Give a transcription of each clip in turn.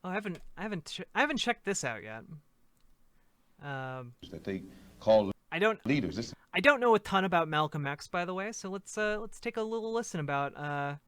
Oh, I haven't checked this out yet. That they call I don't leaders. This I don't know a ton about Malcolm X, by the way. So let's take a little listen about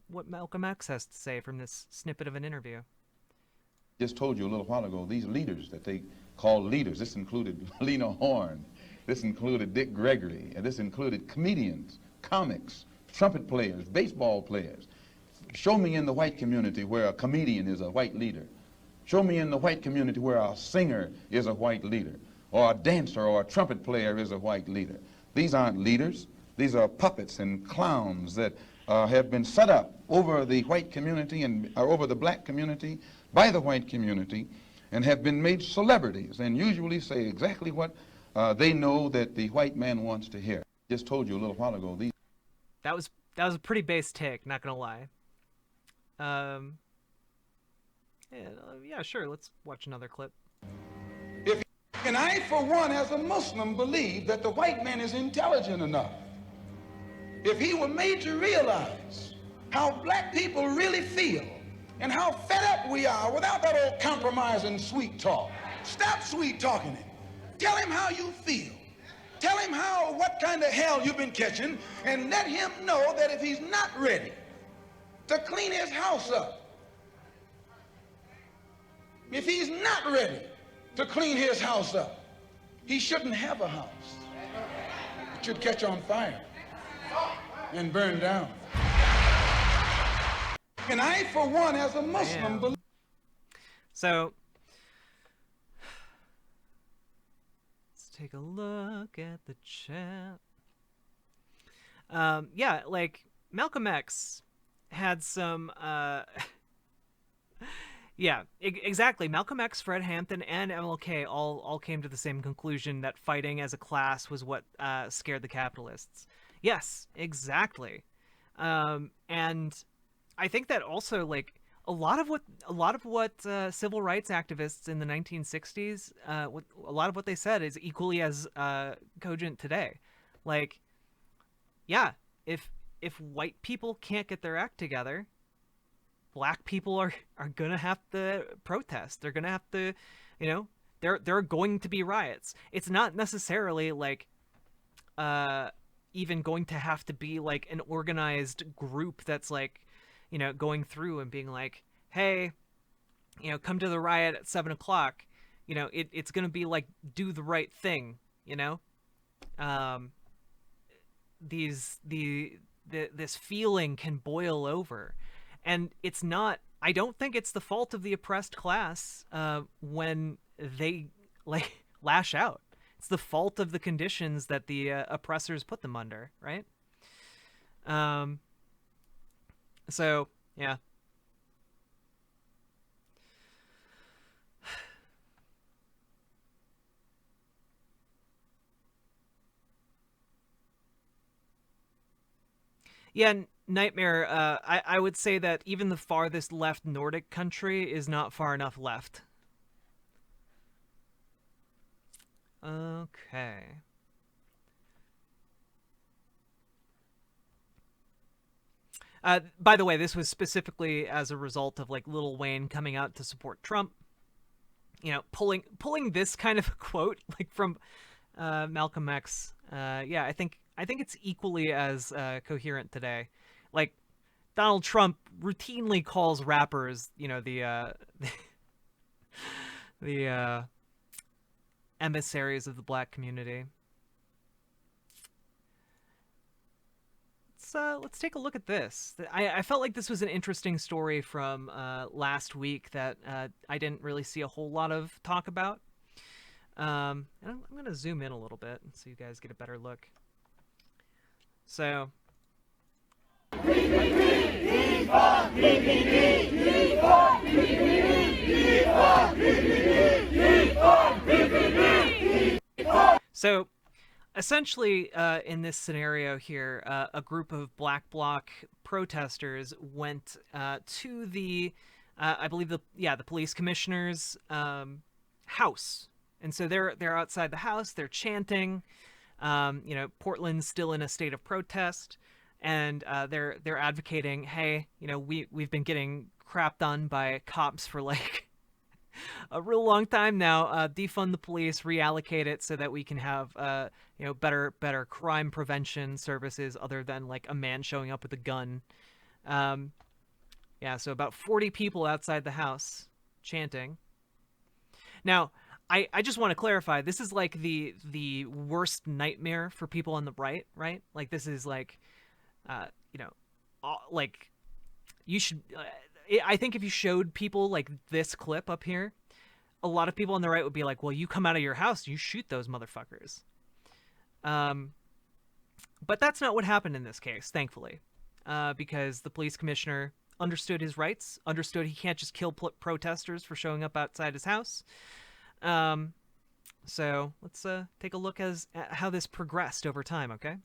what Malcolm X has to say from this snippet of an interview. just told you a little while ago, these leaders that they call leaders, this included Lena Horne, this included Dick Gregory, and this included comedians, comics, trumpet players, baseball players. Show me in the white community where a comedian is a white leader. Show me in the white community where a singer is a white leader, or a dancer or a trumpet player is a white leader. These aren't leaders. These are puppets and clowns that have been set up over the white community and over the black community by the white community and have been made celebrities and usually say exactly what they know that the white man wants to hear. Just told you a little while ago. That was a pretty base take, not gonna lie. Yeah, yeah, sure. Let's watch another clip. And I, for one, as a Muslim, believe that the white man is intelligent enough. If he were made to realize how black people really feel and how fed up we are without that old compromise and sweet talk. Stop sweet talking him. Tell him how you feel. Tell him what kind of hell you've been catching, and let him know that if he's not ready to clean his house up, if he's not ready to clean his house up, he shouldn't have a house. It should catch on fire and burn down. And I, for one, as a Muslim, believe. So, let's take a look at the chat. Yeah, like, Malcolm X had some, yeah, exactly. Malcolm X, Fred Hampton, and MLK all came to the same conclusion that fighting as a class was what scared the capitalists. Yes, exactly. And I think that also, like, a lot of what civil rights activists in the 1960s, a lot of what they said is equally as cogent today. Like, yeah, if white people can't get their act together, black people are gonna have to protest. They're gonna have to, you know, there are going to be riots. It's not necessarily like even going to have to be like an organized group that's like, you know, going through and being like, hey, you know, come to the riot at 7:00. You know, it's gonna be like, do the right thing, you know. This feeling can boil over, and it's not. I don't think it's the fault of the oppressed class when they like lash out. It's the fault of the conditions that the oppressors put them under, right? So yeah. Yeah, Nightmare, I would say that even the farthest left Nordic country is not far enough left. Okay. By the way, this was specifically as a result of like Lil Wayne coming out to support Trump. You know, pulling this kind of quote like from Malcolm X. Yeah, I think it's equally as coherent today. Like, Donald Trump routinely calls rappers, you know, the emissaries of the black community. Let's take a look at this. I felt like this was an interesting story from last week that I didn't really see a whole lot of talk about. And I'm going to zoom in a little bit so you guys get a better look. So, so essentially, in this scenario here, a group of Black Bloc protesters went to the, I believe the police commissioner's house, and so they're outside the house. They're chanting. You know, Portland's still in a state of protest, and they're advocating, hey, you know, we've been getting crapped on by cops for like a real long time now. Defund the police, reallocate it so that we can have better crime prevention services other than like a man showing up with a gun. Yeah, so about 40 people outside the house chanting. Now, I just want to clarify, this is like the worst nightmare for people on the right? Like this is like like you should I think if you showed people like this clip up here, a lot of people on the right would be like, well, you come out of your house, you shoot those motherfuckers. But that's not what happened in this case, thankfully, because the police commissioner understood his rights, understood he can't just kill protesters for showing up outside his house. So let's take a look at how this progressed over time, okay?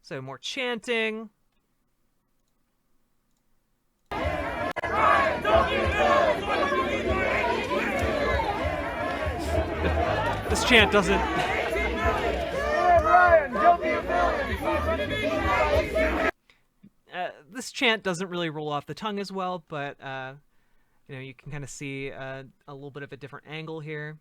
So more chanting. This chant doesn't... this chant doesn't really roll off the tongue as well, but you can kind of see a little bit of a different angle here.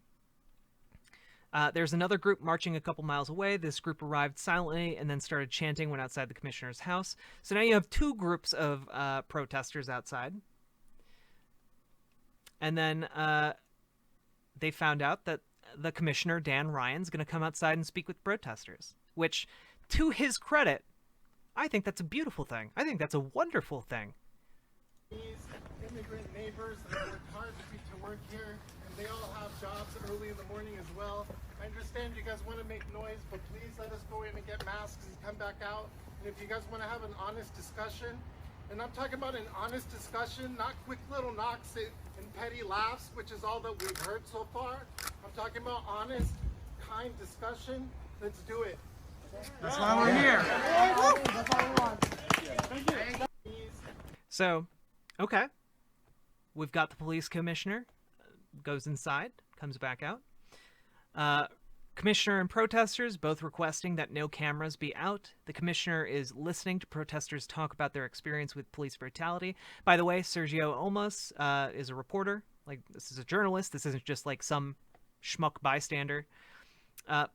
There's another group marching a couple miles away. This group arrived silently and then started chanting when outside the commissioner's house. So now you have two groups of protesters outside. And then they found out that the commissioner, Dan Ryan's going to come outside and speak with protesters, which, to his credit, I think that's a beautiful thing. I think that's a wonderful thing. These immigrant neighbors that work hard to work here, and they all have jobs early in the morning as well. I understand you guys want to make noise, but please let us go in and get masks and come back out. And if you guys want to have an honest discussion, and I'm talking about an honest discussion, not quick little knocks and petty laughs, which is all that we've heard so far. I'm talking about honest, kind discussion. Let's do it. That's why we're here. That's all we want. Thank you. So, okay. We've got the police commissioner, goes inside, comes back out. Commissioner and protesters both requesting that no cameras be out. The commissioner is listening to protesters talk about their experience with police brutality. By the way, Sergio Olmos is a reporter. Like, this is a journalist. This isn't just like some schmuck bystander.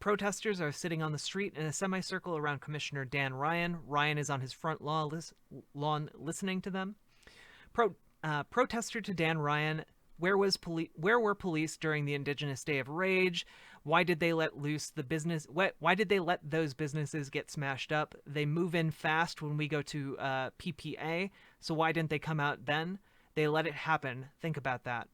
Protesters are sitting on the street in a semicircle around Commissioner Dan Ryan. Ryan is on his front lawn listening to them. Protester to Dan Ryan: where were police during the Indigenous Day of Rage? Why did they let loose the business? Why did they let those businesses get smashed up? They move in fast when we go to PPA, so why didn't they come out then? They let it happen. Think about that.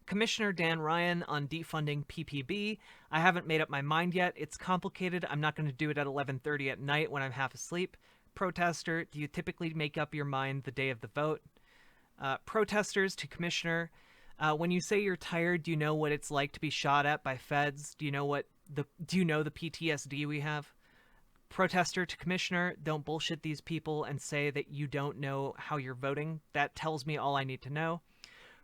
Commissioner Dan Ryan on defunding PPB. I haven't made up my mind yet. It's complicated. I'm not going to do it at 11:30 at night when I'm half asleep. Protester: do you typically make up your mind the day of the vote? Protesters to commissioner: when you say you're tired, do you know what it's like to be shot at by feds? Do you know the PTSD we have? Protester to commissioner: don't bullshit these people and say that you don't know how you're voting. That tells me all I need to know.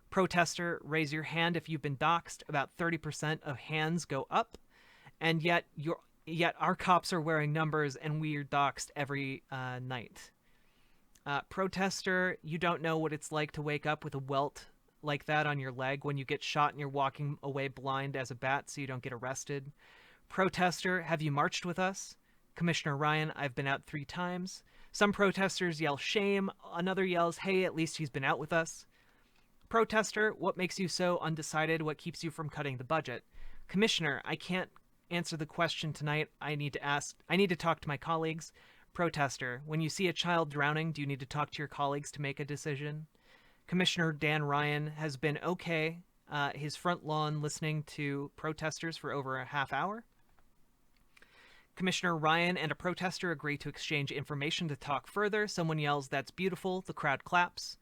Protester: raise your hand if you've been doxxed. About 30% of hands go up, and yet our cops are wearing numbers and we're doxxed every night. Protester: you don't know what it's like to wake up with a welt like that on your leg when you get shot and you're walking away blind as a bat so you don't get arrested. Protester: have you marched with us? Commissioner Ryan: I've been out 3 times. Some protesters yell shame. Another yells, hey, at least he's been out with us. Protester: what makes you so undecided? What keeps you from cutting the budget? Commissioner: I can't answer the question tonight. I need to talk to my colleagues. Protester: when you see a child drowning, do you need to talk to your colleagues to make a decision? Commissioner Dan Ryan has been okay. His front lawn listening to protesters for over a half hour. Commissioner Ryan and a protester agree to exchange information to talk further. Someone yells, "That's beautiful." The crowd claps.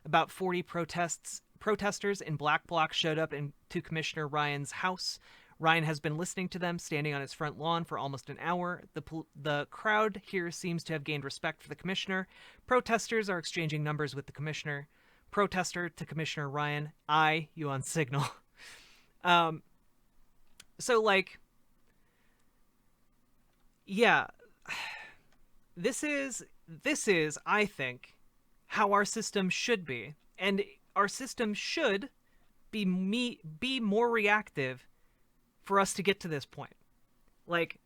About 40 protesters in black blocks showed up to Commissioner Ryan's house. Ryan has been listening to them, standing on his front lawn for almost an hour. The crowd here seems to have gained respect for the commissioner. Protesters are exchanging numbers with the commissioner. Protester to Commissioner Ryan: you on signal. So, like, yeah, this is, I think, how our system should be, and our system should be more reactive for us to get to this point. Like,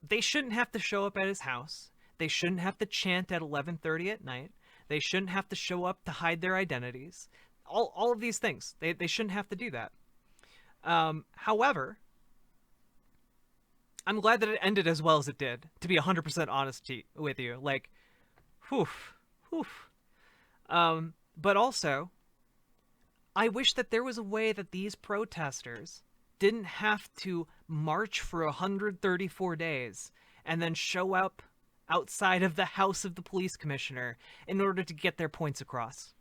they shouldn't have to show up at his house. They shouldn't have to chant at 11:30 at night. They shouldn't have to show up to hide their identities. All of these things. They shouldn't have to do that. However, I'm glad that it ended as well as it did, to be 100% honest with you. Like, whew, whew. But also, I wish that there was a way that these protesters didn't have to march for 134 days and then show up outside of the house of the police commissioner in order to get their points across.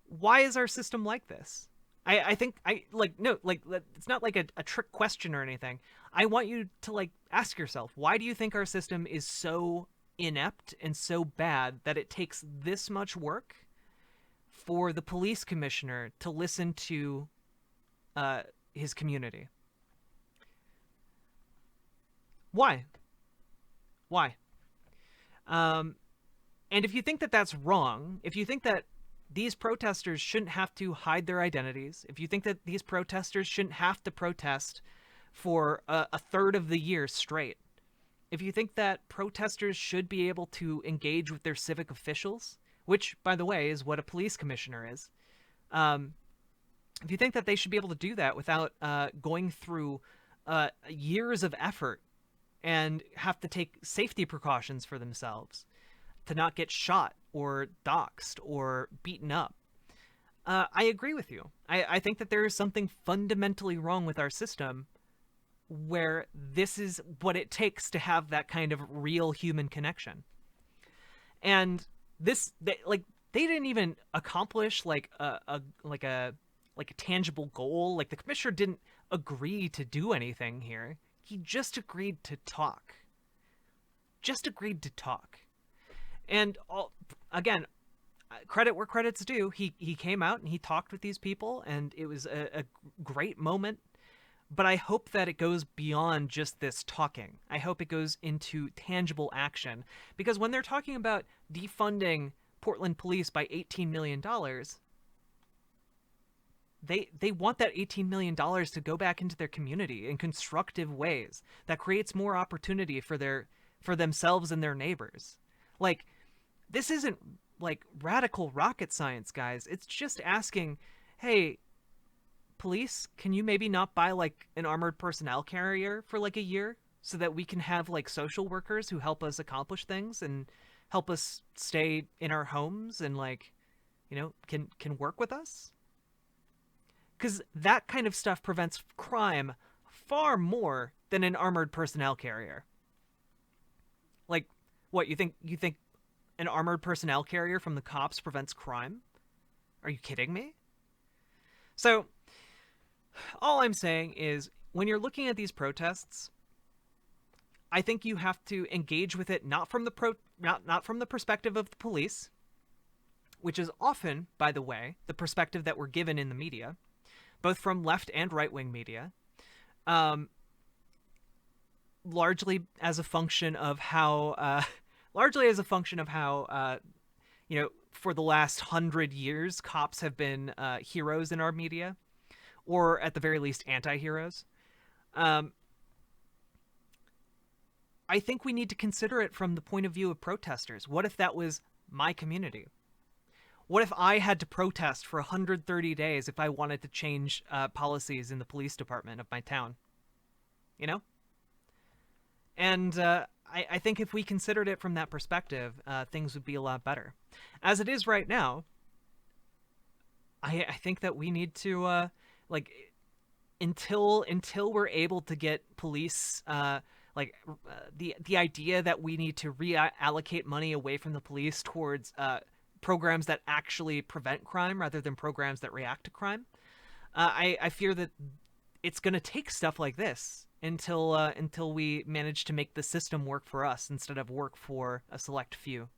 Why is our system like this? I think it's not like a trick question or anything. I want you to like ask yourself, why do you think our system is so inept and so bad that it takes this much work for the police commissioner to listen to his community? Why? And if you think that that's wrong, if you think that these protesters shouldn't have to hide their identities, if you think that these protesters shouldn't have to protest for a third of the year straight, if you think that protesters should be able to engage with their civic officials, which, by the way, is what a police commissioner is, if you think that they should be able to do that without going through years of effort and have to take safety precautions for themselves to not get shot or doxxed or beaten up, I agree with you. I think that there is something fundamentally wrong with our system where this is what it takes to have that kind of real human connection. And they didn't even accomplish like a tangible goal. Like, the commissioner didn't agree to do anything here. He just agreed to talk. And again, credit where credit's due. He came out and he talked with these people, and it was a great moment. But I hope that it goes beyond just this talking. I hope it goes into tangible action. Because when they're talking about defunding Portland police by $18 million, they want that $18 million to go back into their community in constructive ways that creates more opportunity for themselves and their neighbors. Like, this isn't like radical rocket science, guys. It's just asking, hey, police, can you maybe not buy like an armored personnel carrier for like a year so that we can have like social workers who help us accomplish things and help us stay in our homes and like, can work with us? Because that kind of stuff prevents crime far more than an armored personnel carrier. Like, what, you think an armored personnel carrier from the cops prevents crime? Are you kidding me? So, all I'm saying is, when you're looking at these protests, I think you have to engage with it not from the perspective of the police, which is often, by the way, the perspective that we're given in the media, both from left and right-wing media, largely as a function of how for the last 100 years, cops have been heroes in our media, or at the very least, anti-heroes. I think we need to consider it from the point of view of protesters. What if that was my community? What if I had to protest for 130 days if I wanted to change policies in the police department of my town? And I think if we considered it from that perspective, things would be a lot better. As it is right now, I think that we need to, until we're able to get police, the idea that we need to reallocate money away from the police towards programs that actually prevent crime rather than programs that react to crime. I fear that it's going to take stuff like this until we manage to make the system work for us instead of work for a select few.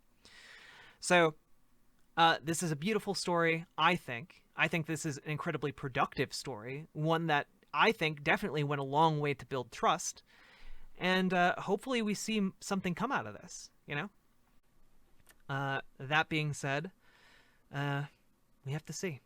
So this is a beautiful story, I think. I think this is an incredibly productive story, one that I think definitely went a long way to build trust. and hopefully we see something come out of this. That being said, we have to see.